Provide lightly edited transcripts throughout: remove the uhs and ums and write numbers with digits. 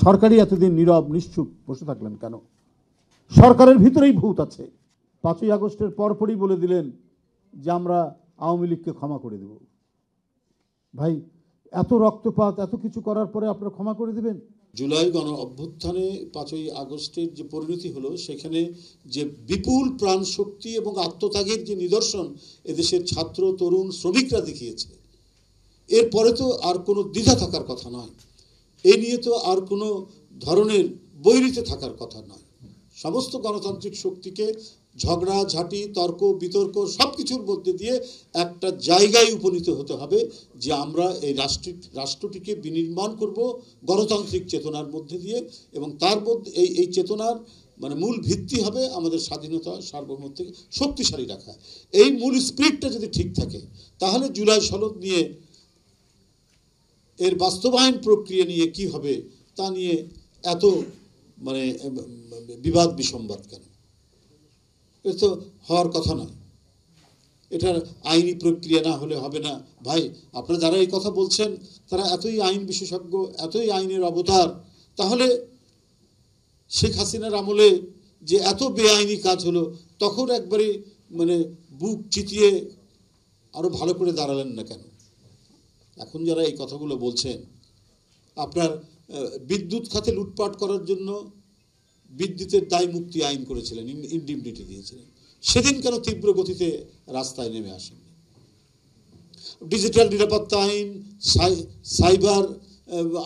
সরকারই এতদিন নীরব নিশ্চুপ বসে থাকলেন কেন? সরকারের ভিতরেই ভূত আছে। 5ই আগস্টের পরপরই বলে দিলেন যে আমরা আওয়ামী লীগকে ক্ষমা করে দেব। ভাই, এত রক্তপাত, এত কিছু করার পরে আপনারা ক্ষমা করে দেবেন? জুলাই গণ অভ্যুত্থানে 5ই আগস্টের যে পরিণতি হলো, সেখানে যে বিপুল প্রাণ শক্তি এবং আত্মত্যাগের যে নিদর্শন এদেশের ছাত্র, তরুণ, শ্রমিকরা দেখিয়েছে, এরপরে তো আর কোনো দ্বিধা থাকার কথা নয়। এ নিয়ে তো আর কোনো ধরনের বৈরিতে থাকার কথা নয়। সমস্ত গণতান্ত্রিক শক্তিকে ঝগড়া ঝাঁটি, তর্ক বিতর্ক সব কিছুর মধ্যে দিয়ে একটা জায়গায় উপনীত হতে হবে যে আমরা এই রাষ্ট্রটিকে বিনির্মাণ করব গণতান্ত্রিক চেতনার মধ্যে দিয়ে, এবং তার মধ্যে এই চেতনার মানে মূল ভিত্তি হবে আমাদের স্বাধীনতা, সার্বভৌমত্বকে শক্তিশালী রাখা। এই মূল স্পিরিটটা যদি ঠিক থাকে, তাহলে জুলাই সনদ নিয়ে এর বাস্তবায়ন প্রক্রিয়া নিয়ে কি হবে তা নিয়ে এত মানে বিবাদ বিসম্বাদ কেন? এটা তো হওয়ার কথা নয়। এটার আইনি প্রক্রিয়া না হলে হবে না। ভাই, আপনারা যারা এই কথা বলছেন তারা এতই আইন বিশেষজ্ঞ, এতই আইনের অবতার, তাহলে শেখ হাসিনার আমলে যে এত বেআইনি কাজ হলো, তখন একবারে মানে বুক চিতিয়ে আরো ভালো করে দাঁড়ালেন না কেন? এখন যারা এই কথাগুলো বলছেন, আপনার বিদ্যুৎ খাতে লুটপাট করার জন্য বিদ্যুতের দায় মুক্তি আইন করেছিলেন, ইনডিমনিটি দিয়েছিলেন, সেদিন কেন তীব্র গতিতে রাস্তায় নেমে আসেননি? ডিজিটাল নিরাপত্তা আইন, সাইবার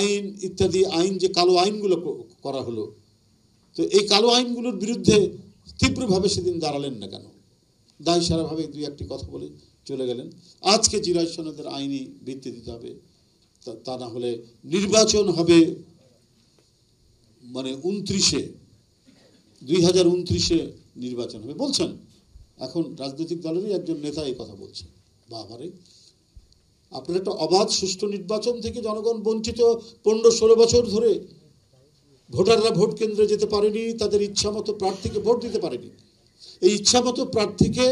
আইন ইত্যাদি আইন, যে কালো আইনগুলো করা হলো, তো এই কালো আইনগুলোর বিরুদ্ধে তীব্রভাবে সেদিন দাঁড়ালেন না কেন? দায় সারাভাবে দুই একটি কথা বলে চলে গেলেন। আজকে জুলাই সনদের আইনি ভিত্তি দিতে হবে, তা না হলে নির্বাচন হবে মানে 2029-এ নির্বাচন হবে বলছেন। এখন রাজনৈতিক দলেরই একজন নেতা এই কথা বলছেন। বাবারে, আপনার একটা অবাধ সুষ্ঠু নির্বাচন থেকে জনগণ বঞ্চিত 15-16 বছর ধরে। ভোটাররা ভোট কেন্দ্রে যেতে পারেনি, তাদের ইচ্ছামতো প্রার্থীকে ভোট দিতে পারেনি। এই ইচ্ছামতো প্রার্থীকে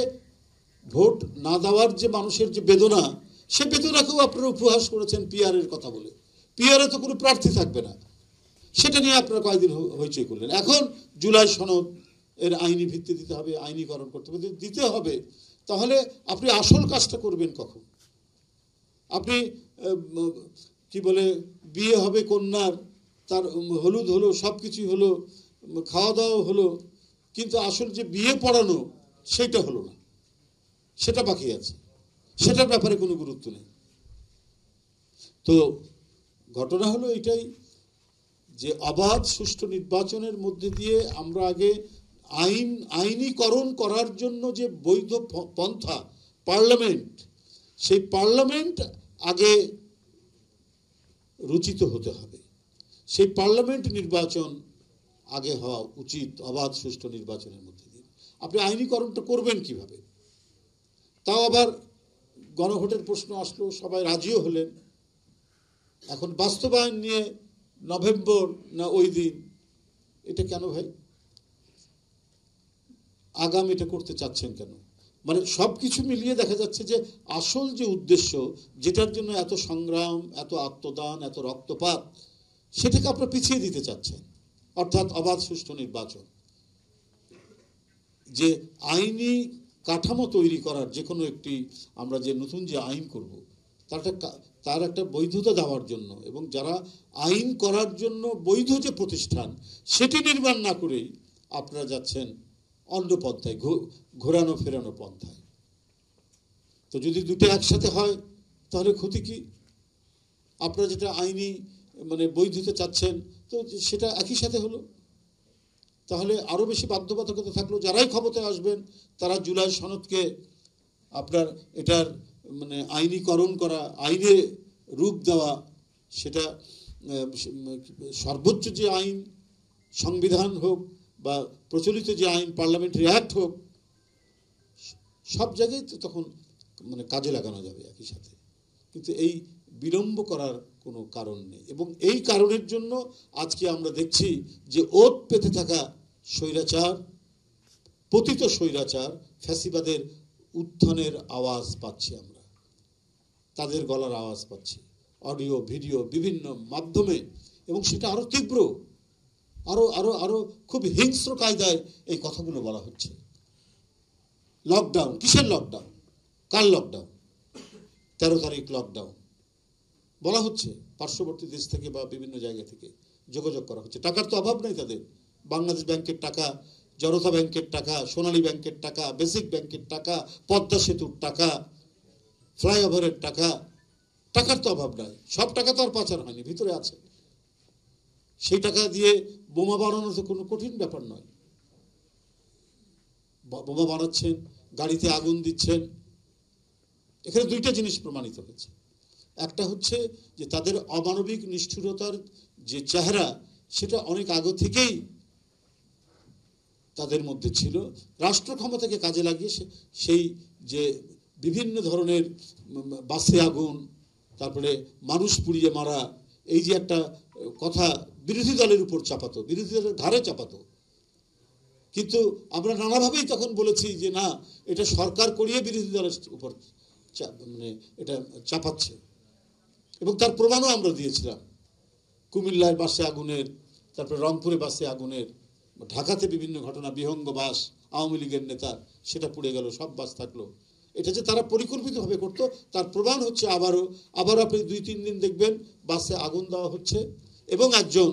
ভোট না দেওয়ার যে মানুষের যে বেদনা, সে বেদনাকেও আপনারা উপহাস করেছেন পিআরের কথা বলে। পিআরে তো কোনো প্রার্থী থাকবে না, সেটা নিয়ে আপনারা কয়েকদিন হইচই করলেন। এখন জুলাই সনদ এর আইনি ভিত্তি দিতে হবে, আইনীকরণ করতে হবে, দিতে হবে। তাহলে আপনি আসল কাজটা করবেন কখন? আপনি কি বলে বিয়ে হবে কন্যার, তার হলুদ হলো, সব কিছুই হলো, খাওয়া দাওয়া হলো, কিন্তু আসল যে বিয়ে পড়ানো সেটা হলো না, সেটা বাকি আছে, সেটার ব্যাপারে কোনো গুরুত্ব নেই। তো ঘটনা হলো এটাই যে অবাধ সুষ্ঠু নির্বাচনের মধ্যে দিয়ে আমরা আগে আইনীকরণ করার জন্য যে বৈধ পন্থা পার্লামেন্ট, সেই পার্লামেন্ট আগে রচিত হতে হবে। সেই পার্লামেন্ট নির্বাচন আগে হওয়া উচিত অবাধ সুষ্ঠু নির্বাচনের মধ্যে দিয়ে। আপনি আইনীকরণটা করবেন কিভাবে? তাও আবার গণভোটের প্রশ্ন আসলো, সবাই রাজিও হলেন। এখন বাস্তবায়ন নিয়ে নভেম্বর না ওই দিন, এটা কেন ভাই? আগাম এটা করতে চাচ্ছেন কেন? মানে সব কিছু মিলিয়ে দেখা যাচ্ছে যে আসল যে উদ্দেশ্য, যেটার জন্য এত সংগ্রাম, এত আত্মদান, এত রক্তপাত, সেটাকে আপনারা পিছিয়ে দিতে চাচ্ছেন। অর্থাৎ অবাধ সুষ্ঠু নির্বাচন, যে আইনি কাঠামো তৈরি করার, যে কোনো একটি আমরা যে নতুন যে আইন করব, তার একটা বৈধতা দেওয়ার জন্য, এবং যারা আইন করার জন্য বৈধ যে প্রতিষ্ঠান, সেটি নির্মাণ না করেই আপনারা যাচ্ছেন অন্য পন্থায়, ঘোরানো ফেরানো পন্থায়। তো যদি দুটো একসাথে হয় তাহলে ক্ষতি কি? আপনারা যেটা আইনি মানে বৈধতা চাচ্ছেন, তো সেটা একই সাথে হলো। তাহলে আরো বেশি বাধ্যবাধকতা থাকলো। যারাই ক্ষমতায় আসবেন তারা জুলাই সনদকে আপনার এটার মানে আইনীকরণ করা, আইনে রূপ দেওয়া, সেটা সর্বোচ্চ যে আইন, সংবিধান হোক বা প্রচলিত যে আইন, পার্লামেন্টারি অ্যাক্ট হোক, সব জায়গায় তো তখন মানে কাজে লাগানো যাবে একই সাথে। কিন্তু এই বিলম্ব করার কোনো কারণ নেই, এবং এই কারণের জন্য আজকে আমরা দেখছি যে ওত পেতে থাকা স্বৈরাচার, পতিত স্বৈরাচার, ফ্যাসিবাদের উত্থানের আওয়াজ পাচ্ছি আমরা, তাদের গলার আওয়াজ পাচ্ছি। অডিও ভিডিও বিভিন্ন মাধ্যমে এবং সেটা আরো তীব্র, আরো আরো আরো খুব হিংস্র কায়দায় এই কথাগুলো বলা হচ্ছে। লকডাউন, কিসের লকডাউন? কার লকডাউন? 13 তারিখ লকডাউন বলা হচ্ছে। পার্শ্ববর্তী দেশ থেকে বা বিভিন্ন জায়গা থেকে যোগাযোগ করা হচ্ছে। টাকার তো অভাব নাই তাদের। বাংলাদেশ ব্যাংকের টাকা, জনতা ব্যাংকের টাকা, সোনালী ব্যাংকের টাকা, বেসিক ব্যাংকের টাকা, পদ্মা সেতুর টাকা, ফ্লাইওভারের টাকা, টাকার তো অভাব নাই। সব টাকা তো আর পাচার হয়নি, ভিতরে আছে। সেই টাকা দিয়ে বোমা বানানো তো কোনো কঠিন ব্যাপার নয়। বোমা বানাচ্ছেন, গাড়িতে আগুন দিচ্ছেন। এখানে দুইটা জিনিস প্রমাণিত হয়েছে। একটা হচ্ছে যে তাদের অমানবিক নিষ্ঠুরতার যে চেহারা, সেটা অনেক আগে থেকেই তাদের মধ্যে ছিল। রাষ্ট্র ক্ষমতাকে কাজে লাগিয়ে সেই যে বিভিন্ন ধরনের বাসে আগুন, তারপরে মানুষ পুড়িয়ে মারা, এই যে একটা কথা বিরোধী দলের উপর চাপাতো, বিরোধী দলের ঘাড়ে চাপাতো। কিন্তু আমরা নানাভাবেই তখন বলেছি যে না, এটা সরকার করিয়ে বিরোধী দলের উপর মানে এটা চাপাচ্ছে, এবং তার প্রমাণও আমরা দিয়েছিলাম। কুমিল্লায় বাসে আগুনের, তারপরে রংপুরে বাসে আগুনের, ঢাকাতে বিভিন্ন ঘটনা, বিহঙ্গ বাস, আওয়ামী লীগের নেতা, সেটা পুড়ে গেল, সব বাস থাকলো। এটা যে তারা পরিকল্পিতভাবে করতো তার প্রমাণ হচ্ছে আবারও আপনি 2-3 দিন দেখবেন বাসে আগুন দেওয়া হচ্ছে, এবং একজন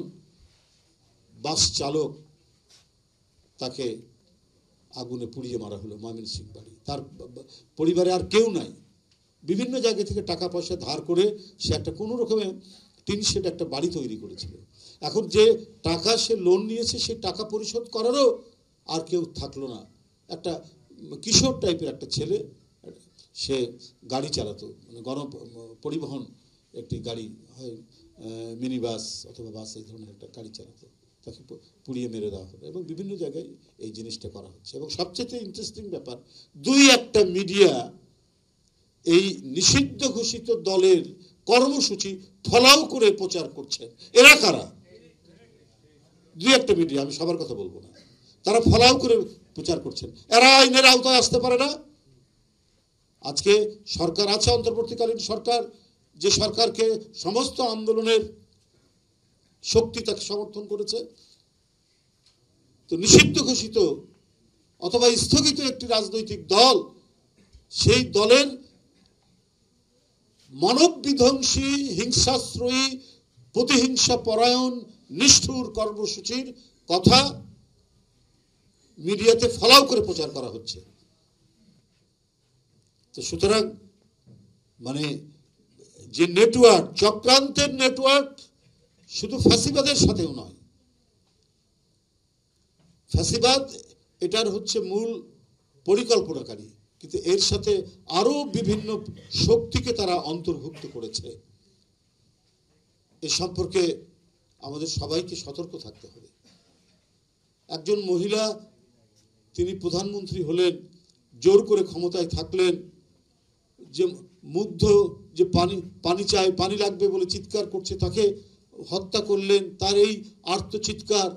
বাস চালক, তাকে আগুনে পুড়িয়ে মারা হলো ময়মনসিংহ বাড়ি। তার পরিবারে আর কেউ নাই। বিভিন্ন জায়গা থেকে টাকা পয়সা ধার করে সে একটা কোনো রকমে টিন শেড একটা বাড়ি তৈরি করেছিল। এখন যে টাকা সে লোন নিয়েছে, সেই টাকা পরিশোধ করারও আর কেউ থাকলো না। একটা কিশোর টাইপের একটা ছেলে, সে গাড়ি চালাতো, মানে পরিবহন একটি গাড়ি, হয় মিনি বাস অথবা বাস, এই ধরনের একটা গাড়ি চালাতো। তাকে পুড়িয়ে মেরে দেওয়া হলো, এবং বিভিন্ন জায়গায় এই জিনিসটা করা হচ্ছে। এবং সবচেয়ে ইন্টারেস্টিং ব্যাপার, 2-1টা মিডিয়া এই নিষিদ্ধ ঘোষিত দলের কর্মসূচি ফলাও করে প্রচার করছে। এরা কারা? 2-1টা মিডিয়া, আমি সবার কথা বলবো না, তারা ফলাও করে প্রচার করছেন। এরা আইনের আওতায় আসতে পারে না। আজকে সরকার আছে, অন্তর্বর্তীকালীন সরকার, যে সরকারকে সমস্ত আন্দোলনের শক্তি তাকে সমর্থন করেছে। তো নিষিদ্ধ ঘোষিত অথবা স্থগিত একটি রাজনৈতিক দল, সেই দলের মানব বিধ্বংসী, হিংসাশ্রয়ী, প্রতিহিংসা পরায়ণ, নিষ্ঠুর কর্মসূচির কথা মিডিয়াতে ফলাও করে প্রচার করা হচ্ছে। তো সুতরাং মানে যে নেটওয়ার্ক, চক্রান্তের নেটওয়ার্ক, শুধু ফ্যাসিবাদের সাথেও নয়। ফ্যাসিবাদ এটার হচ্ছে মূল পরিকল্পনাকারী, কিন্তু এর সাথে আরো বিভিন্ন শক্তিকে তারা অন্তর্ভুক্ত করেছে। এ সম্পর্কে আমাদের সবাইকে সতর্ক থাকতে হবে। একজন মহিলা, তিনি প্রধানমন্ত্রী হলেন, জোর করে ক্ষমতায় থাকলেন, যে মুগ্ধ, যে পানি চাই, পানি লাগবে বলে চিৎকার করছে, তাকে হত্যা করলেন। তার এই আর্তচিৎকার,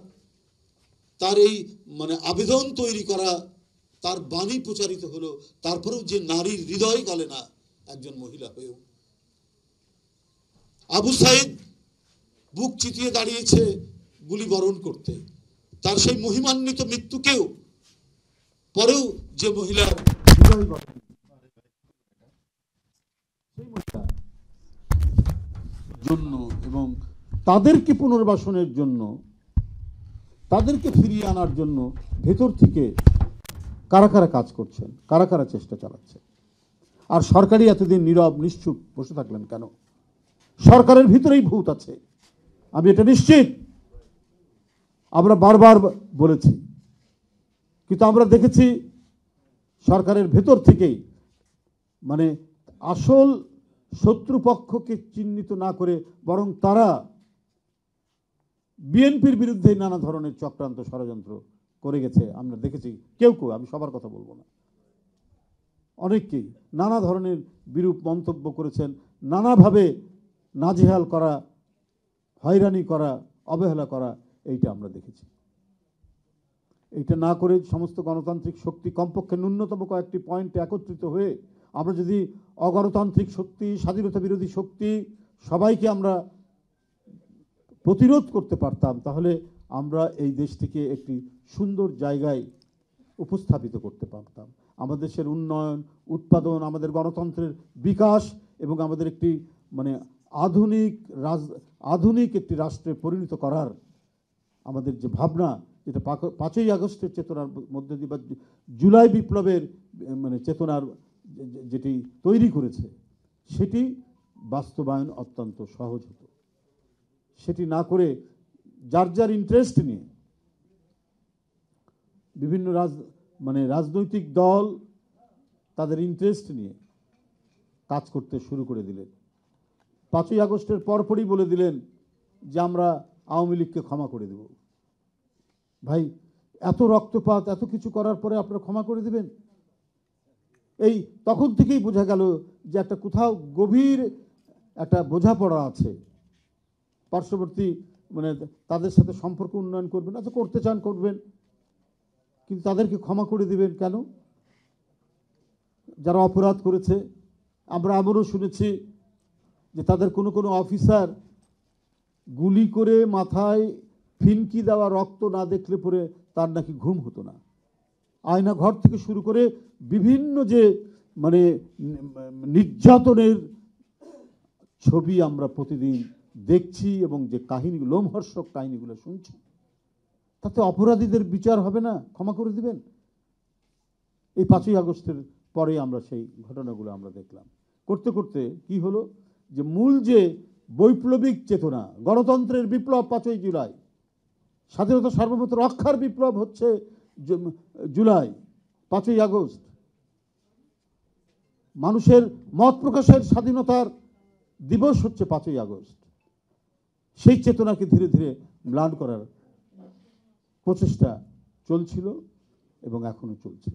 তার এই মানে আবেদন তৈরি করা, তার বাণী প্রচারিত হলো, তারপরেও যে নারীর হৃদয় গলে না একজন মহিলা হয়েও। আবু সাইদ বুক চিতিয়ে দাঁড়িয়েছে গুলি বরণ করতে, তার সেই মহিমান্বিত মৃত্যুকেও পরেও যে মহিলার হৃদয় গলে, সেই মহিলার জন্য এবং তাদেরকে পুনর্বাসনের জন্য, তাদেরকে ফিরিয়ে আনার জন্য ভেতর থেকে কারা কারা কাজ করছেন, কারা কারা চেষ্টা চালাচ্ছে। আর সরকারই এতদিন নীরব নিশ্চুপ বসে থাকলেন কেন? সরকারের ভিতরেই ভূত আছে, আমি এটা নিশ্চিত। আমরা বারবার বলেছি, কিন্তু আমরা দেখেছি সরকারের ভেতর থেকেই মানে আসল শত্রুপক্ষকে চিহ্নিত না করে বরং তারা বিএনপির বিরুদ্ধে নানা ধরনের চক্রান্ত ষড়যন্ত্র করে গেছে। আমরা দেখেছি কেউ কেউ, আমি সবার কথা বলবো না, অনেককেই নানা ধরনের বিরূপ মন্তব্য করেছেন, নানাভাবে নাজেহাল করা, হয়রানি করা, অবহেলা করা, এইটা আমরা দেখেছি। এইটা না করে সমস্ত গণতান্ত্রিক শক্তি কমপক্ষে ন্যূনতম কয়েকটি পয়েন্টে একত্রিত হয়ে আমরা যদি অগণতান্ত্রিক শক্তি, স্বাধীনতা বিরোধী শক্তি সবাইকে আমরা প্রতিরোধ করতে পারতাম, তাহলে আমরা এই দেশটিকে একটি সুন্দর জায়গায় উপস্থাপিত করতে পারতাম। আমাদের দেশের উন্নয়ন, উৎপাদন, আমাদের গণতন্ত্রের বিকাশ এবং আমাদের একটি মানে আধুনিক একটি রাষ্ট্রে পরিণত করার আমাদের যে ভাবনা, যেটা 5ই আগস্টের চেতনার মধ্যে দিয়ে বা জুলাই বিপ্লবের মানে চেতনার যেটি তৈরি করেছে, সেটি বাস্তবায়ন অত্যন্ত সহজ হতো। সেটি না করে যার যার ইন্টারেস্ট নিয়ে বিভিন্ন রাজনৈতিক দল তাদের ইন্টারেস্ট নিয়ে কাজ করতে শুরু করে দিলেন। 5ই আগস্টের পরপরই বলে দিলেন যে আমরা আওয়ামী লীগকে ক্ষমা করে দেব। ভাই, এত রক্তপাত, এত কিছু করার পরে আপনারা ক্ষমা করে দেবেন? এই তখন থেকেই বোঝা গেল যে একটা কোথাও গভীর একটা বোঝাপড়া আছে। পার্শ্ববর্তী তাদের সাথে সম্পর্ক উন্নয়ন করবেন, আচ্ছা করতে চান করবেন, কিন্তু তাদেরকে ক্ষমা করে দিবেন কেন? যারা অপরাধ করেছে, আমরা এমনও শুনেছি যে তাদের কোনো অফিসার গুলি করে মাথায় ফিনকি দেওয়া রক্ত না দেখলে পরে তার নাকি ঘুম হতো না। আয়না ঘর থেকে শুরু করে বিভিন্ন যে নির্যাতনের ছবি আমরা প্রতিদিন দেখছি এবং যে কাহিনী, লোমহর্ষক কাহিনীগুলো শুনছি, তাতে অপরাধীদের বিচার হবে না? ক্ষমা করে দিবেন? এই 5ই আগস্টের পরে আমরা সেই ঘটনাগুলো আমরা দেখলাম। করতে করতে কি হলো, যে মূল যে বৈপ্লবিক চেতনা, গণতন্ত্রের বিপ্লব 5ই জুলাই, স্বাধীনতা সার্বভৌমত্ব রক্ষার বিপ্লব হচ্ছে জুলাই, 5ই আগস্ট, মানুষের মত প্রকাশের স্বাধীনতার দিবস হচ্ছে 5ই আগস্ট। সেই চেতনাকে ধীরে ধীরে ম্লান করার প্রচেষ্টা চলছিল এবং এখনো চলছে।